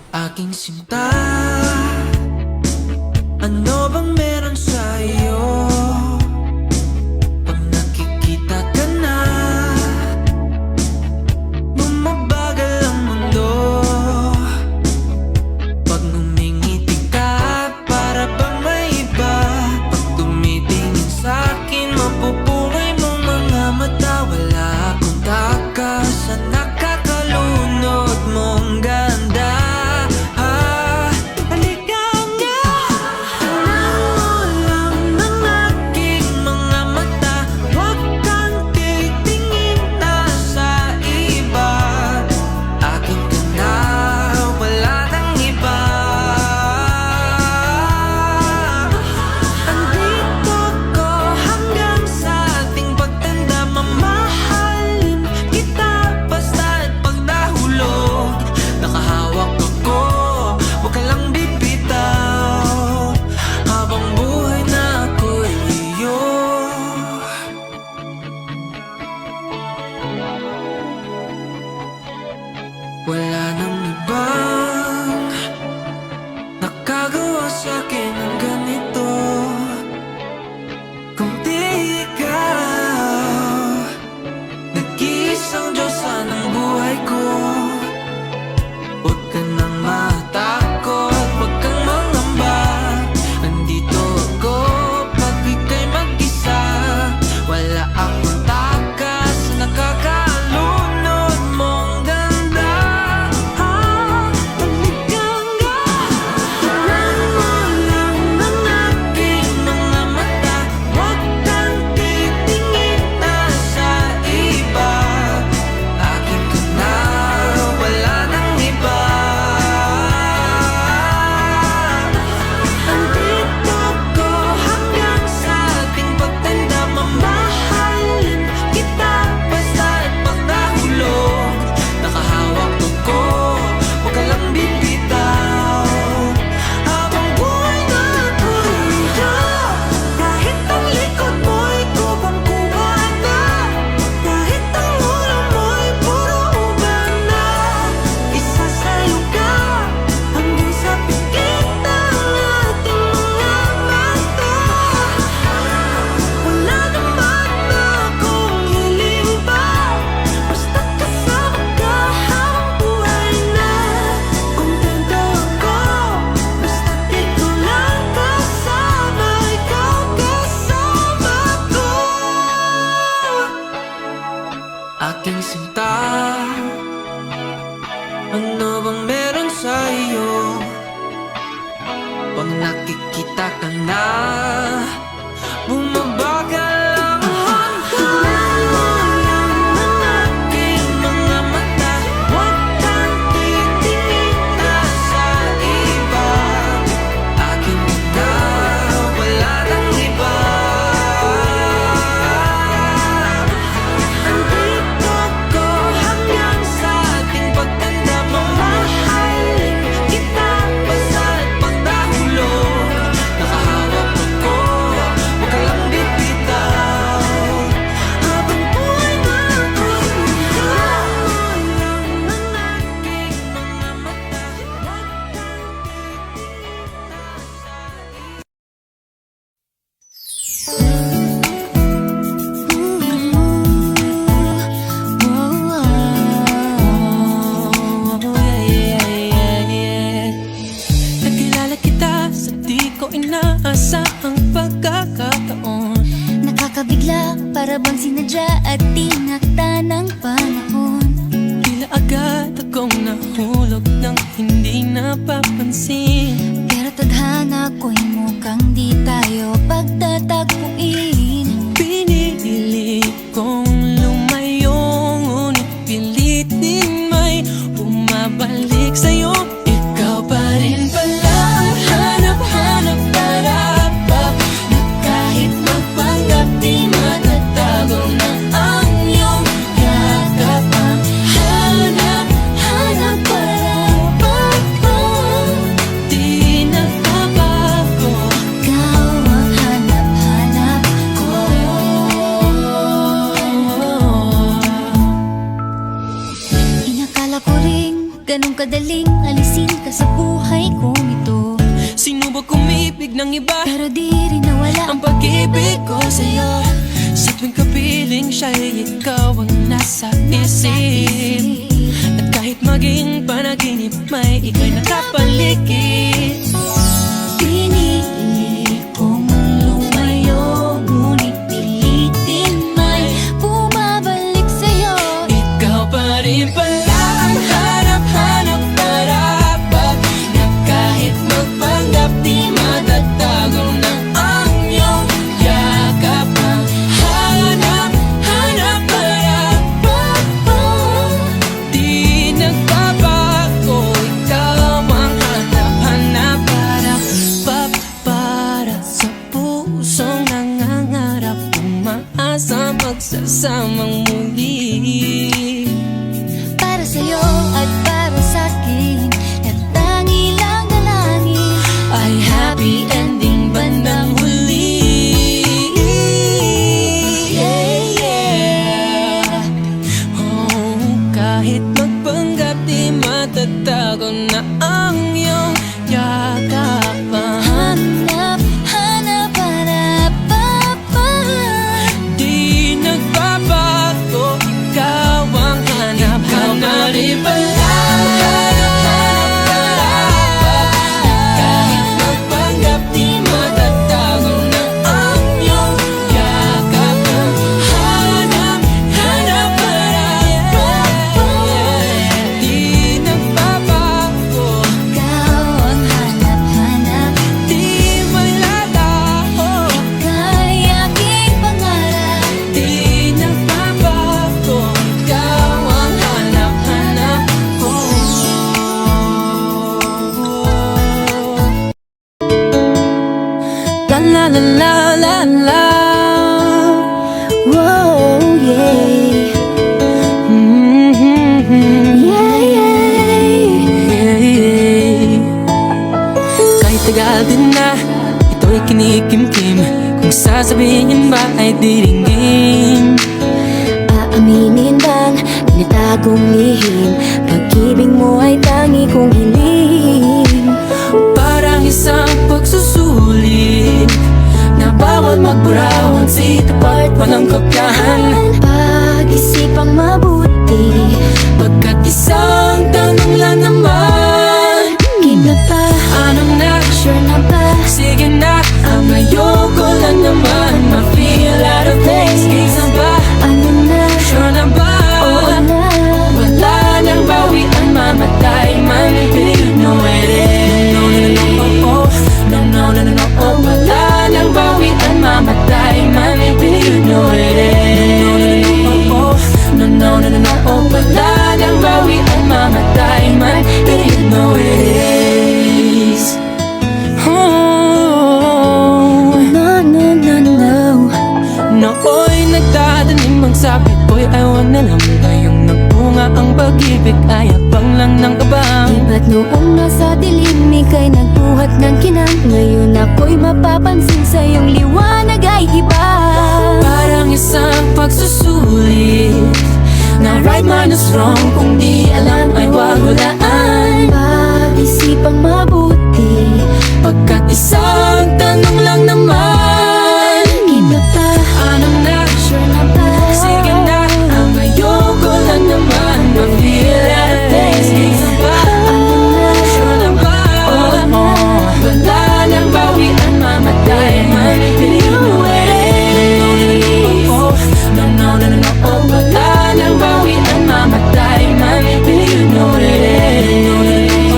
Aking sinta, ano bang meron sa'yo? Pag nakikita ka na, bumabagal ang mundo. Pag ngumingiti ka, para bang may iba. Pag tumitingin sa'kin, mapupungay mong mga mata. Wala akong takas sa nakakalunod mong ganda. Wala nang ibang nakagawa sa'kin ng ganito, kung di ikaw. Nag-iisang Diyosa ng buhay ko. Huwag ka nang matakot, huwag kang mangamba. Nandito ako pag ika'y mag-isa. Wala akong takas na nakakalunod mong ganda. Aking sinta, ano bang meron sa'yo? Pag nakikita ka na, bumabagal ang mundo. Lang ang aking mga mata, huwag kang titingin na sa iba. Aking ka, wala nang iba. Inaasahang pagkakataon, nakakabigla, para bang sinadya at tinakda ng panahon. tila agad akong nahulog nang hindi napapansin. Pero tadhana ko'y mukhang di tayo pagtatagpuin. Pinili kong lumayo, ngunit pilit din may bumabalik sa'yo. Ikaw pa rin pala ang hanap-hanap para na kahit magpanggap di matatago na ang iyong yakap. Ang hanap-hanap para di nagbabago. Ikaw ang hanap-hanap ko. Inakala ko ring ganun kadaling alisin ka sa buhay kong ito. Sino ba kumibig ng iba? Pero di rin nawala Ang pag-ibig ko sa'yo. Sa tuwing kapiling siya'y ikaw ang nasa isip. At kahit maging panaginip, may ika'y nakapaligid. Pinili kong lumayo, ngunit pilitin may bumabalik sa'yo. Ikaw pa rin pala ang hanap-hanap marapat, na kahit magpanggap di matatago na ang iyong yakap. Ang hanap-hanap marapat, di nagbabago. Ikaw ang hanap-hanap marapat, para sa pusong nangangarap, umaasa magsasamang muli. Para sa'yo at para sa'kin, at tangi lang dalangin Ay happy ending bandang huli. Yeah, yeah. Oh, kahit magpanggap di matatago na ang iyong yakap. Hanap, hanap, hanap, Di nagbabago, ikaw ang hanap-hanap. Di pala kahit magpanggap di matatago na ang iyong yakap. Hanap-hanap di nagbabago, ikaw ang hanap, hanap. di may lalaho, Ika'y aking pangarap. di nagbabago. Ikaw ang hanap-hanap ko. La la la la la la. Whoa, yeah. Yeah, yeah. Kahit tagal din na ito'y kinikimkim, kung sasabihin ba ay diringgin. Aaminin bang tinatagong lihim, pag-ibig mo ay tangi kong hiling. Parang isang pagsusulit na bawal magburawan, si tapat walang kopyahan. Pag-isipang mabuti, Pagkat isang tanong lang naman, give na pa, anong na? sure na ba? Sige na, ang ayoko lang naman ma-feel out of place. Kaysa ba, Ano na? sure na ba? Oo na. Wala nang bawian, mamatay man, you know it is. No, no, no, no, oh, no, no, no, no, no, oh. Wala nang bawian, mamatay man, you know it is. No, no, no, no, no, oh. Wala nang bawian, mamatay man, you know it is. Oh, No, no, no, no. nooy nagtatanim ang sabit ko'y ewan na lang. Ngayong nagbunga ang pag-ibig ay habang lang ng abang. Ba't noong nasa dilim ika'y nagbuhat ng kinang, ngayon ako'y mapapansin sa iyong liwanag ay iba. Parang isang pagsusulit na right man is wrong, kung di alam ay wag hulaan. Pag-isipang mabuti, Pagkat isang tanong lang naman, iba pa, anong na? sure na ba? Sige na, ang ayoko lang naman ma-feel out of place. Kaysa ba, sure na ba? Wala nang bawian, mamatay man, you know it is. No, no, no, no, no, oh. Wala nang bawian, mamatay man, you know it is.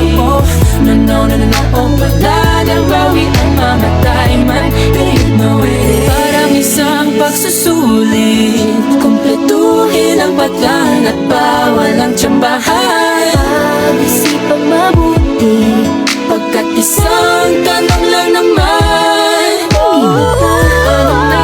No, no, no, no, no, oh. Wala nang bawian, mamatay man, you know it is. Parang isang pagsusulit, kumpletuhin ang patlan at bawal ang tsambahan. Pag-isipang mabuti, Pagkat isang tanong lang naman, iba pa, anong na?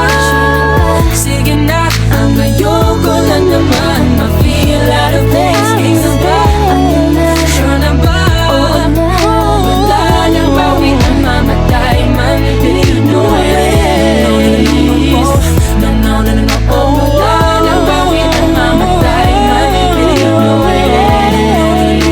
Sige na, ang ayoko lang naman ma-feel out of place. Kaysa ba, ano na? sure na ba? Wala nang bawian, mamatay man, you know it is. No, no, no, no, no, oh. Wala nang bawian, mamatay man, you know it is.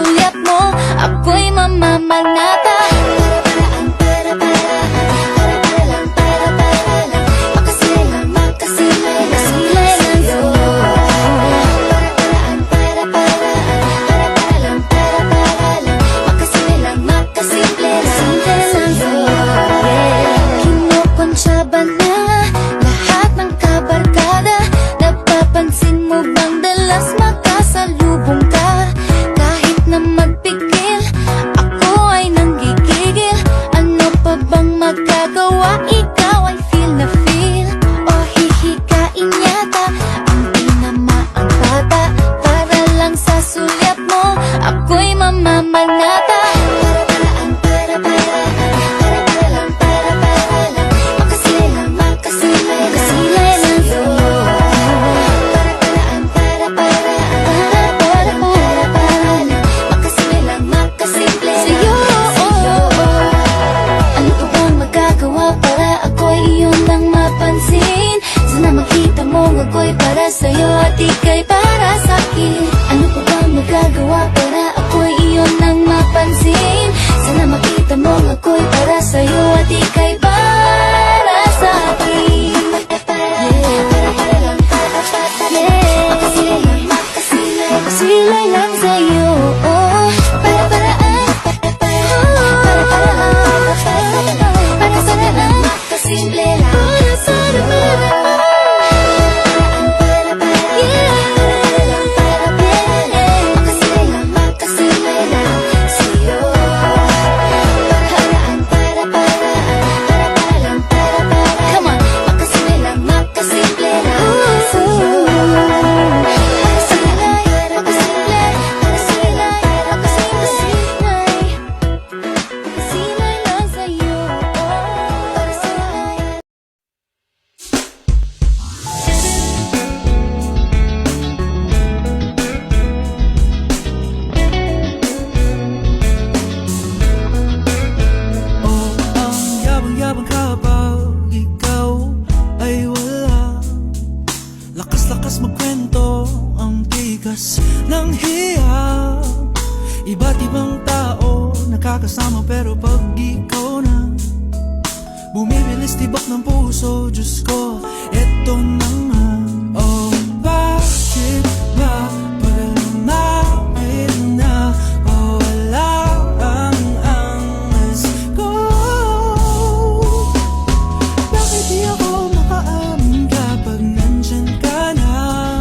sulyap mo ako'y mamamanata. Makasilay, makasilay, makasilay lang sa'yo. Makasilay, makasimple, simple lang sa'yo. Kinukonsyaba na lahat ng kabarkada. Napapansin mo bang dalas makasalubong ka? Kahit na magpigil, ako ay nanggigigil. Ano pa bang magagawa? Ikaw ay feel na feel. O hihikain yata ang tinamaang bata. Para lang sa sulyap mo ako'y mamamanata. Makasilay, makasilay, makasilay lang sa'yo. Makasilay, makasimple sa'yo. Ano pa bang magagawa para ako'y iyong nang mapansin? Sana makita mo ako'y para sa'yo at ika'y para sa'kin. Ano pa bang magagawa para ako'y iyong nang mapansin? Sana makita mo ako'y para sa'yo at ika'y para sa'kin. Makasilay, makasilay, makasilay lang sa'yo. Para-paraan, makasilay, makasimple lang sa'yo. Makasilay, makasilay lang sa'yo. Come on, makasilay, makasimple lang sa'yo. Makasilay, makasimple, makasilay, makasimple, makasilay lang sa'yo. Para sa'yo. Oh, ang yabang-yabang kapag ikaw ay wala. Lakas-lakas magkwento, ang tigas ng hiya. Iba't ibang tao nakakasama pero pag ikaw na bumibilis tibok ng puso, Diyos ko, eto na nga. Oh, bakit ba pag lumapit na mawala ang angas ko? Bakit di ako makaamin kapag nandyan ka na?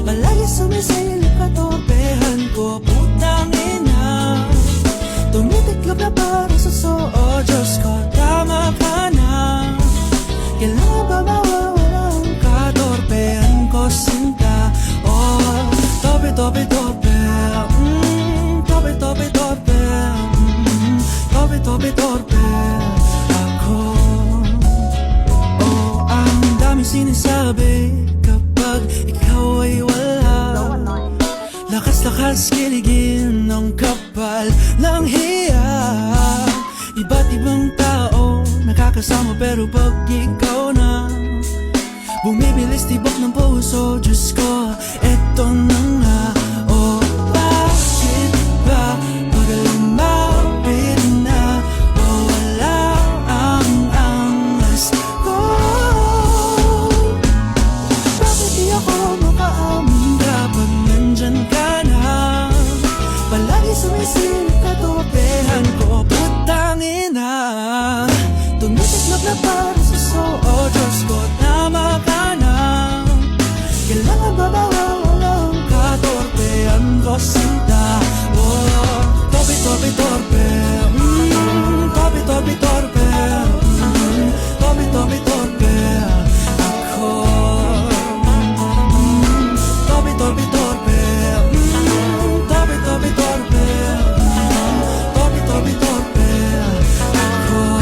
Palagi sumisilip ka, torpehan ko, putang ina. Tumitiklop na para sa soo, Diyos ko, tama ka na. Kailangan ba mawawalan ka? Torpehan ko, sinta. Oh, torpe, torpe, torpe. Torpe, torpe, torpe. Torpe, torpe, torpe. Ako. Oh, ang daming sinasabi kapag ikaw ay wala. Lakas-lakas kiligin ng kapal ng hiya. Iba't ibang tao nakakasama pero pag ikaw na bumibilis tibok ng puso, Diyos ko, eto na nga. Oh, bakit ba pag lumapit na mawala ang angas ko? Bakit di ako makaamin kapag nandyan ka na? Palagi sumisilip ka, torpehan ko, putang ina. Tumitiklop na para sa soo, Diyos ko, tama ka na. Kailangan ba mawawalan ka? Torpehan ko, sinta. Oh, torpe, torpe, torpe. Torpe, torpe, torpe. Torpe, torpe, torpe. Ako. Torpe, torpe, torpe. Torpe, torpe, torpe. Torpe, torpe, torpe. Ako.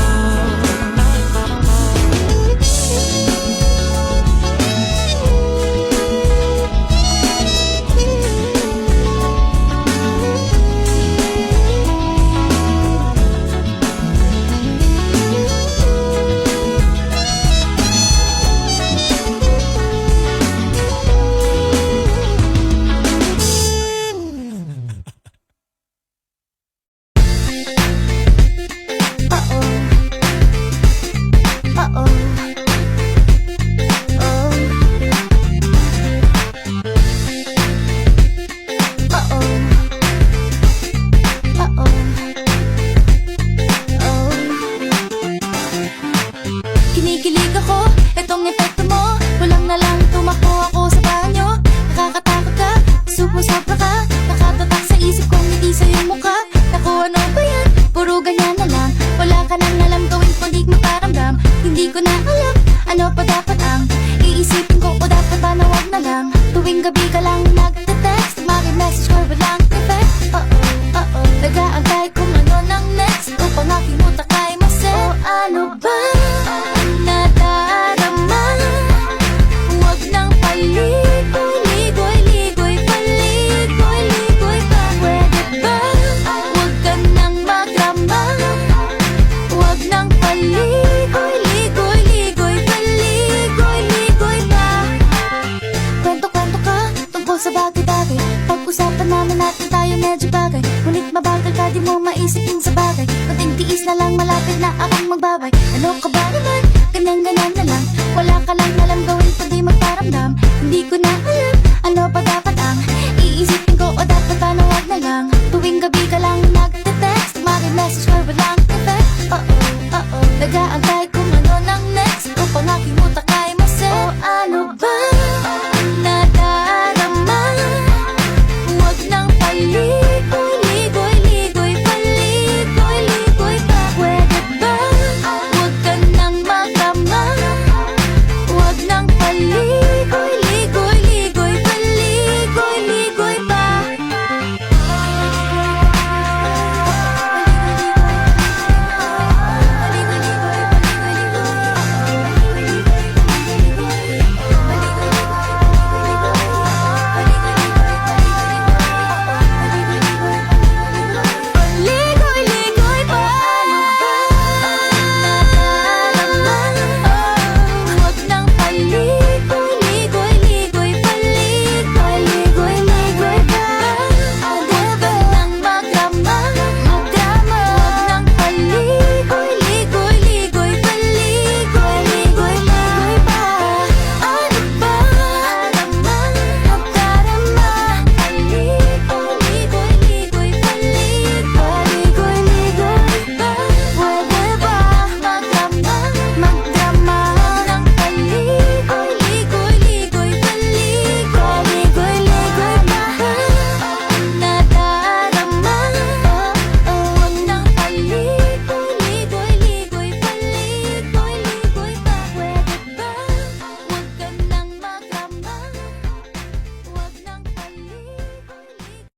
mo maisipin sa bagay. Kunting tiis na lang, malapit na akong magbabay. Ano ka ba naman? Ganyan-ganyan na lang. Wala ka lang alam gawin kundi magparamdam. Hindi ko na alam